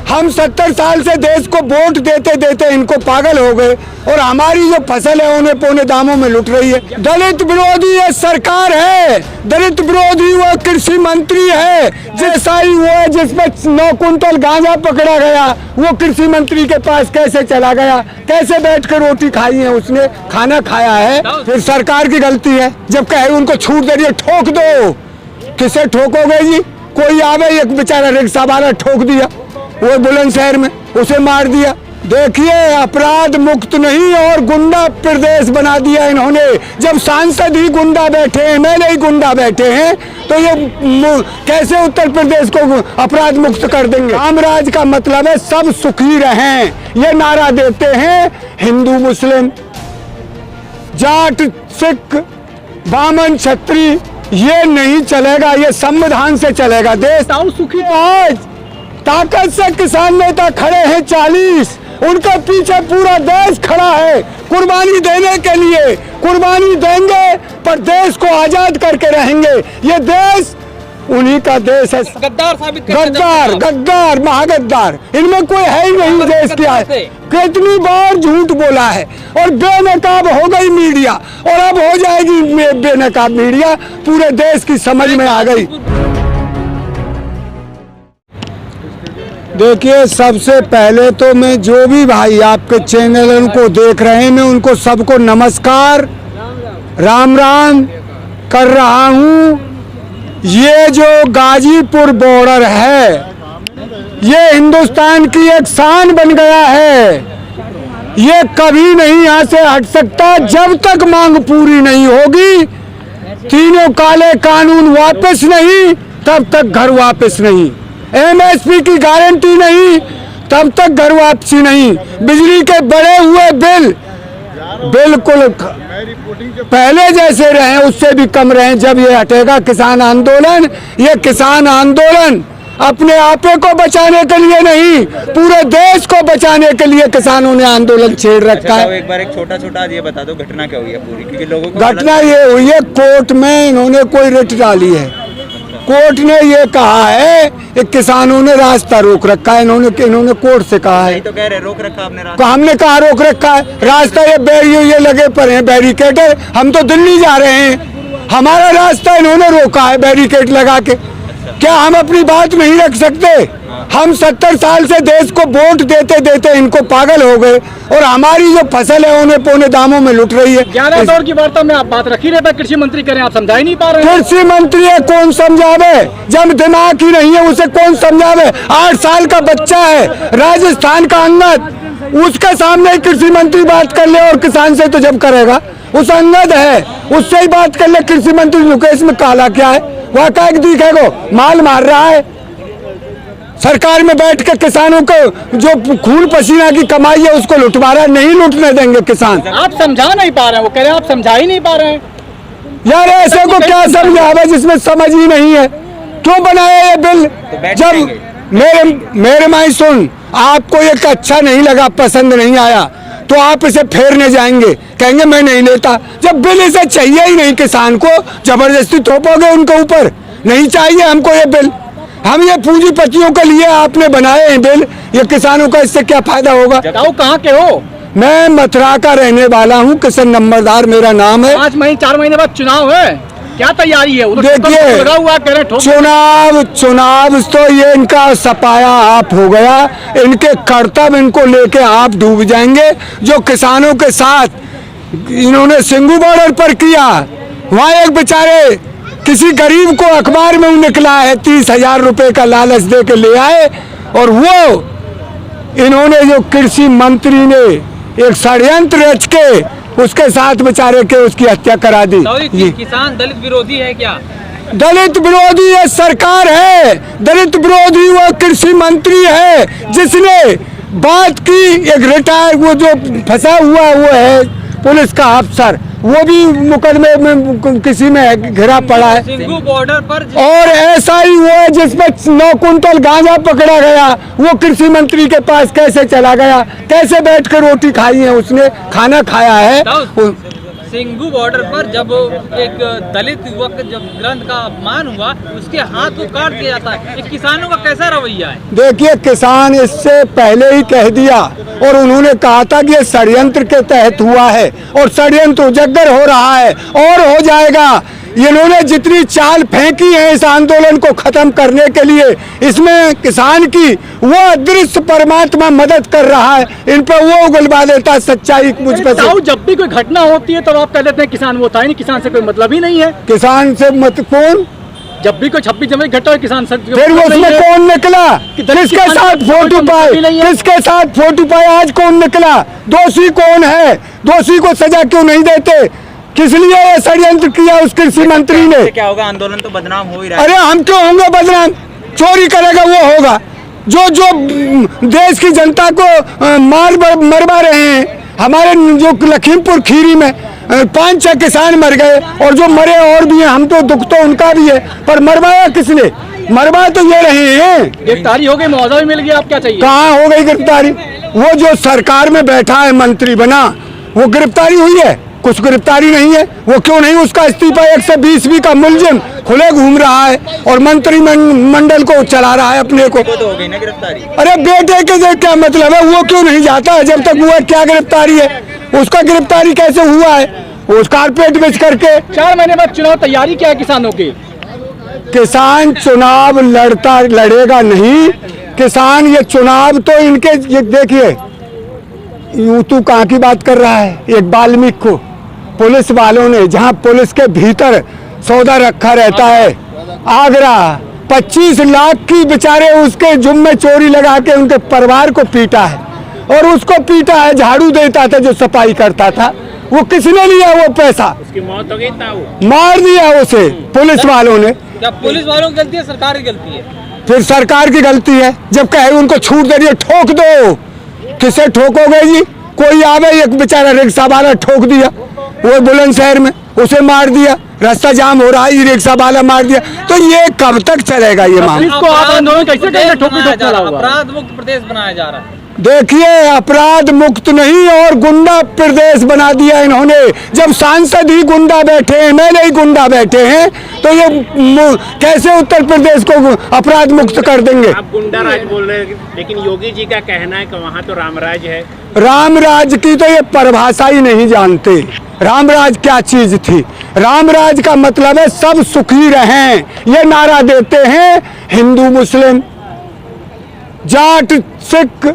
हम 70 साल से देश को वोट देते देते इनको पागल हो गए और हमारी जो फसल है उन्हें पौने दामों में लुट रही है। दलित विरोधी ये सरकार है, दलित विरोधी वो कृषि मंत्री है। जैसा ही वो है जिसमें 9 कुंटल गांजा पकड़ा गया, वो कृषि मंत्री के पास कैसे चला गया, कैसे बैठकर रोटी खाई है उसने, खाना खाया है। फिर सरकार की गलती है जब कहे उनको छूट दे रही है, ठोक दो। किसे ठोकोगे जी? कोई आवे, एक बेचारा रिक्शा वाला ठोक दिया वो बुलंदशहर में, उसे मार दिया। देखिए अपराध मुक्त नहीं और गुंडा प्रदेश बना दिया इन्होंने। जब सांसद ही गुंडा बैठे हैं, एमएलए ही गुंडा बैठे हैं, तो ये कैसे उत्तर प्रदेश को अपराध मुक्त कर देंगे? रामराज का मतलब है सब सुखी रहें, ये नारा देते हैं। हिंदू मुस्लिम जाट सिख बामन क्षत्रिय ये नहीं चलेगा, ये संविधान से चलेगा देश। और सुखी आज ताकत से किसान नेता खड़े हैं 40, उनके पीछे पूरा देश खड़ा है कुर्बानी देने के लिए। कुर्बानी देंगे पर देश को आजाद करके रहेंगे। ये देश उन्हीं का देश है। गद्दार साबित गद्दार गद्दार महागद्दार, इनमें कोई है ही नहीं देश की। कितनी बार झूठ बोला है और बेनकाब हो गई मीडिया, और अब हो जाएगी बेनकाब मीडिया, पूरे देश की समझ में आ गई। देखिए सबसे पहले तो मैं जो भी भाई आपके चैनल को देख रहे हैं, मैं उनको सबको नमस्कार राम राम कर रहा हूँ। ये जो गाजीपुर बॉर्डर है ये हिंदुस्तान की एक शान बन गया है। ये कभी नहीं यहाँ से हट सकता जब तक मांग पूरी नहीं होगी। तीनों काले कानून वापस नहीं तब तक घर वापस नहीं। एमएसपी की गारंटी नहीं तब तक घर वापसी नहीं। बिजली के बढ़े हुए बिल बिल्कुल पहले जैसे रहे उससे भी कम रहे। जब ये हटेगा किसान आंदोलन, ये किसान आंदोलन अपने आपे को बचाने के लिए नहीं, पूरे देश को बचाने के लिए किसानों ने आंदोलन छेड़ रखा है। एक बार एक छोटा ये बता दो घटना क्या हुई है पूरी, क्योंकि लोगों को घटना ये हुई है कोर्ट में इन्होंने कोई रिट डाली है। कोर्ट ने ये कहा है कि किसानों ने रास्ता रोक रखा है। इन्होंने कोर्ट से कहा है। तो कह रहे रोक रखा आपने रास्ता। हमने कहा रोक रखा है रास्ता, ये लगे पर हैं बैरिकेड। हम तो दिल्ली जा रहे हैं, हमारा रास्ता इन्होंने रोका है बैरिकेड लगा के। क्या हम अपनी बात नहीं रख सकते? हम 70 साल से देश को वोट देते देते इनको पागल हो गए और हमारी जो फसल है उन्हें पौने दामों में लुट रही है। 11 दौर की वार्ता में आप बात रख ही रहे थे, कृषि मंत्री करें, आप समझा ही नहीं पा रहे हैं। कृषि मंत्री है कौन समझावे? जब दिमाग ही नहीं है उसे कौन समझावे? 8 साल का बच्चा है राजस्थान का अंगद, उसके सामने कृषि मंत्री बात कर ले। और किसान से तो जब करेगा उस अंगद है उससे ही बात कर ले। कृषि मंत्री मुकेश में काला क्या है? वह का दिखेगो माल मार रहा है। सरकार में बैठ के किसानों को जो खून पसीना की कमाई है उसको लुटवा रहा है। नहीं लुटने देंगे किसान। आप समझा नहीं पा रहे हैं, वो कह रहे हैं आप समझा ही नहीं पा रहे हैं। यार ऐसे को क्या समझावे जिसमें समझ ही नहीं है? क्यों बनाया ये बिल? जब मेरे माई सुन, आपको ये अच्छा नहीं लगा, पसंद नहीं आया तो आप इसे फेरने जाएंगे, कहेंगे मैं नहीं लेता। जब बिल इसे चाहिए ही नहीं किसान को, जबरदस्ती थोपोगे उनके ऊपर। नहीं चाहिए हमको ये बिल, हम ये पूंजीपतियों के लिए आपने बनाए हैं बिल, ये किसानों का इससे क्या फायदा होगा? बताओ कहाँ के हो? मैं मथुरा का रहने वाला हूँ, किशन नंबरदार मेरा नाम है। 4 महीने बाद चुनाव है, क्या तैयारी है? देखिए चुनाव तो ये इनका सपाया आप हो गया। इनके कर्तव्य इनको लेके आप डूब जाएंगे। जो किसानों के साथ इन्होंने सिंगू बॉर्डर पर किया, वहाँ एक बेचारे किसी गरीब को अखबार में निकला है 30,000 रुपए का लालच दे के ले आए, और वो इन्होंने जो कृषि मंत्री ने एक षड्यंत्र रच के उसके साथ बेचारे के उसकी हत्या करा दी। किसान दलित विरोधी है क्या? दलित विरोधी ये सरकार है, दलित विरोधी वो कृषि मंत्री है जिसने बात की। एक रिटायर वो जो फंसा हुआ वो है पुलिस का अफसर, वो भी मुकदमे में किसी में घिरा पड़ा है। सिंगू बॉर्डर पर और ऐसा ही वो है जिसमें 9 कुंटल गांजा पकड़ा गया, वो कृषि मंत्री के पास कैसे चला गया, कैसे बैठकर रोटी खाई है उसने, खाना खाया है। सिंघू बॉर्डर पर जब एक दलित युवक जब ग्रंथ का अपमान हुआ उसके हाथ को काट दिया जाता है, ये किसानों का कैसा रवैया है? देखिए, किसान इससे पहले ही कह दिया और उन्होंने कहा था कि ये षड्यंत्र के तहत हुआ है और षड्यंत्र उजागर हो रहा है और हो जाएगा। इन्होंने जितनी चाल फेंकी है इस आंदोलन को खत्म करने के लिए, इसमें किसान की वो अदृश्य परमात्मा मदद कर रहा है, इन पर वो उगलवा देता है सच्चाई मुझ पर से। जब भी कोई घटना होती है तो आप कह देते हैं किसान वो था ही नहीं, किसान से कोई मतलब ही नहीं है। किसान से मत कौन, जब भी कोई 26 जनवरी घटना हो किसान से फिर वो उसमें कौन निकला, किसके साथ फोटो पाए, किसके साथ फोटो पाए, आज कौन निकला, दोषी कौन है, दोषी को सजा क्यों नहीं देते, किस लिए ये षड्यंत्र किया उस कृषि मंत्री ने? क्या होगा, आंदोलन तो बदनाम हो ही रहा है। अरे हम क्यों होंगे बदनाम, चोरी करेगा वो होगा, जो जो देश की जनता को मरवा रहे हैं। हमारे जो लखीमपुर खीरी में 5-6 किसान मर गए और जो मरे और भी हैं, हम तो दुख तो उनका भी है, पर मरवाया किसने? मरवा तो ये रहे हैं। गिरफ्तारी हो गई, मुआवजा भी मिल गया, आप क्या चाहिए? कहाँ हो गई गिरफ्तारी? वो जो सरकार में बैठा है मंत्री बना, वो गिरफ्तारी हुई है? कुछ गिरफ्तारी नहीं है। वो क्यों नहीं, उसका इस्तीफा 120 का मुलजिम खुले घूम रहा है और मंत्री मंडल को चला रहा है अपने को। तो हो गई ना गिरफ्तारी। अरे बेटे के क्या मतलब है, वो क्यों नहीं जाता है जब तक वो क्या गिरफ्तारी है? उसका गिरफ्तारी कैसे हुआ है? उस कारपेट बेच करके। 4 महीने बाद चुनाव तैयारी क्या है किसानों की? किसान चुनाव लड़ेगा नहीं। किसान ये चुनाव तो इनके, ये देखिए यूं तू कहाँ की बात कर रहा है, एक वाल्मीकि को पुलिस वालों ने, जहां पुलिस के भीतर सौदा रखा रहता है, आगरा 25 लाख की बेचारे उसके जुम्मे में चोरी लगा के उनके परिवार को पीटा है और उसको पीटा है, झाड़ू देता था जो सफाई करता था, वो किसने लिया वो पैसा? उसकी मौत हो गई था, मार दिया उसे पुलिस वालों ने। क्या पुलिस वालों की गलती है, सरकार की गलती है? फिर सरकार की गलती है, जब कहे उनको छूट दे दिए, ठोक दो। किसे ठोकोगे जी? कोई आवे, एक बेचारा रिक्शा वाला ठोक दिया वो बुलंदशहर में, उसे मार दिया, रास्ता जाम हो रहा है, रिक्शा वाला मार दिया, तो ये कब तक चलेगा ये मामला? इसको आप आंदोलन कैसे करेंगे? अपराध मुक्त प्रदेश बनाया जा रहा है। देखिए, अपराध मुक्त नहीं और गुंडा प्रदेश बना दिया इन्होंने। जब सांसद ही गुंडा बैठे हैं, एमएलए ही गुंडा बैठे हैं, तो ये कैसे उत्तर प्रदेश को अपराध मुक्त कर देंगे? आप गुंडा राज बोल रहे हैं, लेकिन योगी जी का कहना है कि वहाँ तो रामराज है। रामराज की तो ये परिभाषा ही नहीं जानते। रामराज क्या चीज थी? रामराज का मतलब है सब सुखी रहें, ये नारा देते हैं। हिंदू मुस्लिम, जाट सिख,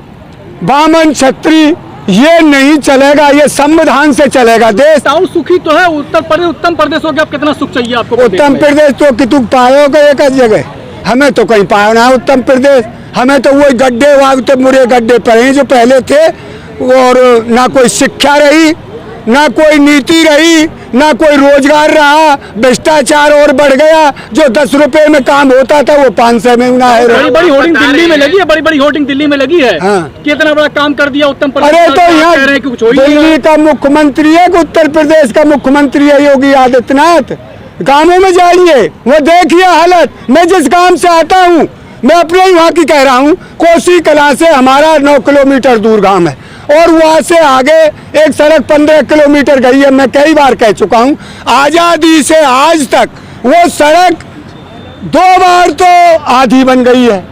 बामन क्षत्रिय, ये नहीं चलेगा, ये संविधान से चलेगा देश। सुखी तो है उत्तम प्रदेश हो गया, आप कितना सुख चाहिए आपको? उत्तम प्रदेश तो कि तुम पाओगे एक जगह, हमें तो कहीं पाया ना उत्तम प्रदेश। हमें तो वही गड्ढे वागते मुरे गड्ढे पड़े जो पहले थे, और ना कोई शिक्षा रही, ना कोई नीति रही, ना कोई रोजगार रहा, भ्रष्टाचार और बढ़ गया। जो 10 रुपए में काम होता था वो 500 में ना है। बड़ी बड़ी होर्डिंग दिल्ली में लगी है, बड़ी होर्डिंग दिल्ली में लगी है। हाँ। कितना बड़ा काम कर दिया उत्तम प्रदेश। अरे तो यहाँ दिल्ली का मुख्यमंत्री है कि उत्तर प्रदेश का मुख्यमंत्री है योगी आदित्यनाथ? गांवों में जाइए, वो देखिए हालत। मैं जिस गांव से आता हूँ, मैं अपने ही वहाँ की कह रहा हूँ, कोसी कला से हमारा 9 किलोमीटर दूर गांव है और वहाँ से आगे एक सड़क 15 किलोमीटर गई है। मैं कई बार कह चुका हूँ, आज़ादी से आज तक वो सड़क 2 बार तो आधी बन गई है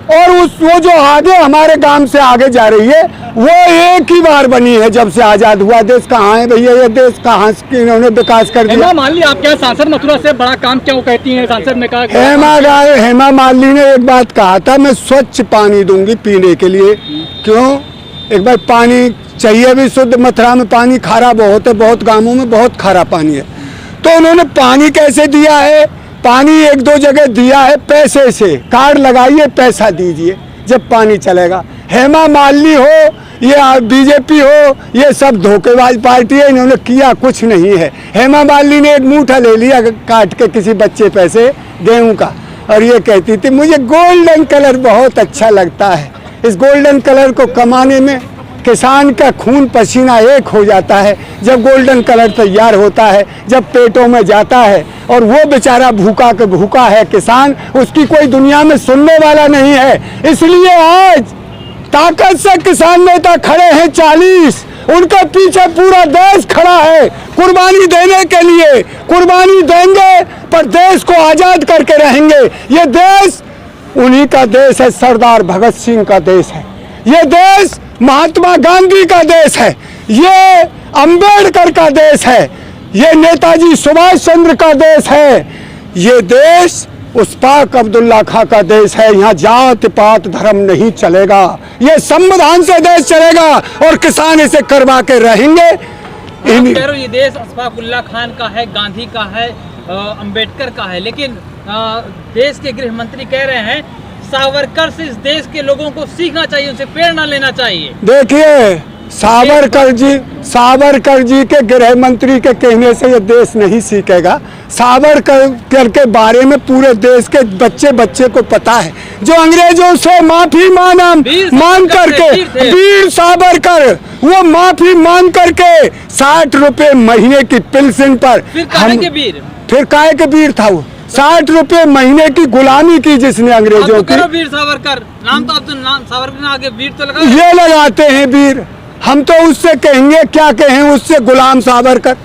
और वो जो आगे हमारे गांव से आगे जा रही है वो एक ही बार बनी है जब से आजाद हुआ। देश कहाँ है भैया? ये देश कहाँ से इन्होंने विकास कर दिया? मान ली आप क्या सांसद मथुरा से बड़ा काम क्या वो कहती हैं? सांसद ने कहा, हेमा मालिनी ने एक बात कहा था, मैं स्वच्छ पानी दूंगी पीने के लिए। क्यों? एक बार पानी चाहिए भी शुद्ध। मथुरा में पानी खारा बहुत है, बहुत गांवों में बहुत खारा पानी है। तो उन्होंने पानी कैसे दिया है? पानी 1-2 जगह दिया है पैसे से, कार्ड लगाइए पैसा दीजिए जब पानी चलेगा। हेमा मालिनी हो, ये बीजेपी हो, ये सब धोखेबाज पार्टी है, इन्होंने किया कुछ नहीं है। हेमा मालिनी ने एक मूठा ले लिया काट के किसी बच्चे पैसे गेहूं का, और ये कहती थी मुझे गोल्डन कलर बहुत अच्छा लगता है। इस गोल्डन कलर को कमाने में किसान का खून पसीना एक हो जाता है। जब गोल्डन कलर तैयार होता है, जब पेटों में जाता है, और वो बेचारा भूखा के भूखा है किसान, उसकी कोई दुनिया में सुनने वाला नहीं है। इसलिए आज ताकत से किसान नेता खड़े हैं 40, उनके पीछे पूरा देश खड़ा है कुर्बानी देने के लिए। कुर्बानी देंगे पर देश को आजाद करके रहेंगे। ये देश उन्हीं का देश है, सरदार भगत सिंह का देश है। ये देश महात्मा गांधी का देश है। ये अंबेडकर का देश है। ये नेताजी सुभाष चंद्र का देश है। ये देश उस पाक अब्दुल्ला खां का देश है। यहाँ जात पात धर्म नहीं चलेगा। ये संविधान से देश चलेगा और किसान इसे करवा के रहेंगे। ये देश अशफाकुल्लाह खान का है, गांधी का है, अंबेडकर का है, लेकिन देश के गृह मंत्री कह रहे हैं सावरकर से इस देश के लोगों को सीखना चाहिए, उनसे प्रेरणा लेना चाहिए। देखिए सावरकर जी के गृह मंत्री के कहने से ये देश नहीं सीखेगा। सावरकर के बारे में पूरे देश के बच्चे बच्चे को पता है। जो अंग्रेजों से माफी मांग करके वीर सावरकर वो माफी मांग करके 60 रुपए महीने की पेंशन पर फिर काहे के वीर था वो 60 रुपए महीने की गुलामी की जिसने अंग्रेजों की। वीर सावरकर नाम तो अब तो नाम सावरकर ने आगे वीर तो लगा, ये लगाते हैं वीर। हम तो उससे कहेंगे क्या कहें, उससे गुलाम सावरकर,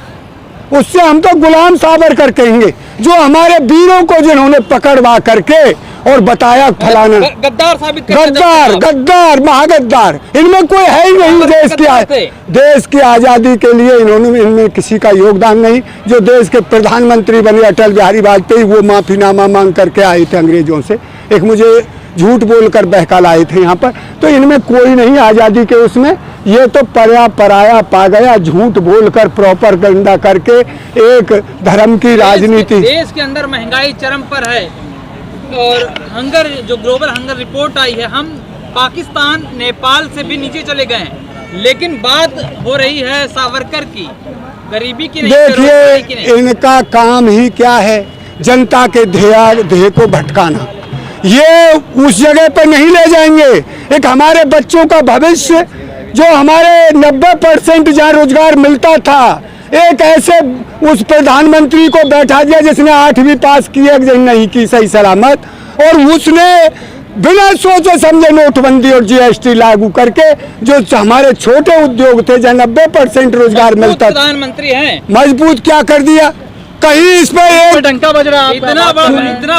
उससे हम तो गुलाम सावरकर कहेंगे जो हमारे वीरों को जिन्होंने पकड़वा करके और बताया फलाना गद्दार साबित गद्दार महागद्दार। इनमें कोई है ही नहीं। देश की आजादी के लिए इनमें किसी का योगदान नहीं। जो देश के प्रधानमंत्री बने अटल बिहारी वाजपेयी, वो माफीनामा मांग करके आए थे अंग्रेजों से। एक मुझे झूठ बोलकर बहका लाए थे यहाँ पर। तो इनमें कोई नहीं आजादी के उसमें। ये तो पराया पा गया, झूठ बोलकर प्रोपेगेंडा करके एक धर्म की राजनीति। देश के अंदर महंगाई चरम पर है और हंगर जो ग्लोबल हंगर रिपोर्ट आई है, हम पाकिस्तान नेपाल से भी नीचे चले गए हैं, लेकिन बात हो रही है सावरकर की, गरीबी की नहीं। देखिए इनका काम ही क्या है, जनता के ध्येय को भटकाना। ये उस जगह पर नहीं ले जाएंगे। एक हमारे बच्चों का भविष्य, जो हमारे 90% जहाँ रोजगार मिलता था, एक ऐसे उस प्रधानमंत्री को बैठा दिया जिसने 8वीं पास की है नहीं की सही सलामत, और उसने बिना सोचे समझे नोटबंदी और GST लागू करके जो हमारे छोटे उद्योग थे जहाँ 90% रोजगार मिलता था, प्रधानमंत्री हैं, मजबूत क्या कर दिया। कहीं इसमें एक डंका बज रहा है, इतना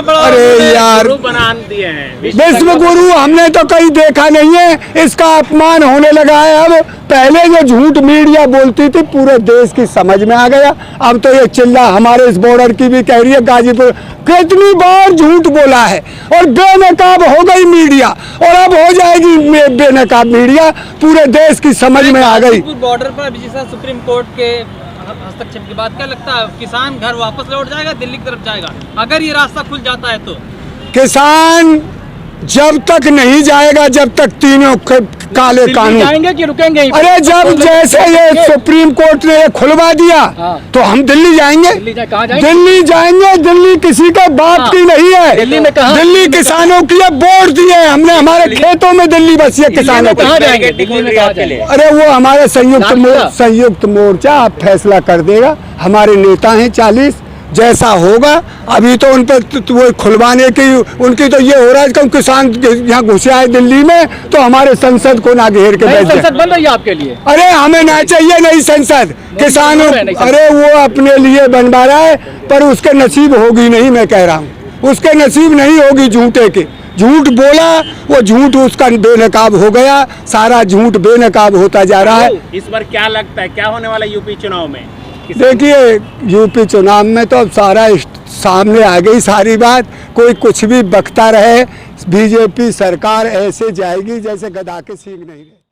बड़ा अरे यार बना दिए हैं विश्व गुरु हमने तो कहीं देखा नहीं है। इसका अपमान होने लगा है। अब पहले जो झूठ मीडिया बोलती थी पूरे देश की समझ में आ गया। अब तो ये चिल्ला हमारे इस बॉर्डर की भी कह रही है, गाजीपुर कितनी बार झूठ बोला है और बेनकाब हो गई मीडिया, और अब हो जाएगी बेनकाब मीडिया। पूरे देश की समझ में आ गई। बॉर्डर पर अभी जैसा सुप्रीम कोर्ट के हस्तक्षेप के बाद क्या लगता है, किसान घर वापस लौट जाएगा, दिल्ली की तरफ जाएगा अगर ये रास्ता खुल जाता है तो? किसान जब तक नहीं जाएगा जब तक तीनों काले कानून जाएंगे कि रुकेंगे? अरे जब जैसे ये सुप्रीम कोर्ट ने खुलवा दिया तो हम दिल्ली जाएंगे। दिल्ली जाएंगे। दिल्ली किसी का बाप की नहीं है। दिल्ली में कहाँ? दिल्ली किसानों की वोट दिए हमने, हमारे खेतों में दिल्ली बसी है किसानों को। अरे वो हमारे संयुक्त मोर्चा आप फैसला कर देगा। हमारे नेता हैं 40, जैसा होगा। अभी तो उन पर वो खुलवाने की उनकी तो ये हो रहा है कि किसान यहाँ घुसे आए दिल्ली में तो हमारे संसद को ना घेर के बैठ संसद बन रही है आपके लिए। अरे हमें ना चाहिए नई संसद, किसानों अरे वो अपने लिए बनवा रहा है पर उसके नसीब होगी नहीं। मैं कह रहा हूँ उसके नसीब नहीं होगी। झूठे के झूठ बोला, वो झूठ उसका बेनकाब हो गया। सारा झूठ बेनकाब होता जा रहा है। इस बार क्या लगता है क्या होने वाला यूपी चुनाव में? देखिए यूपी चुनाव में तो अब सारा सामने आ गई सारी बात। कोई कुछ भी बकता रहे, बीजेपी सरकार ऐसे जाएगी जैसे गधा के सींग नहीं रहे।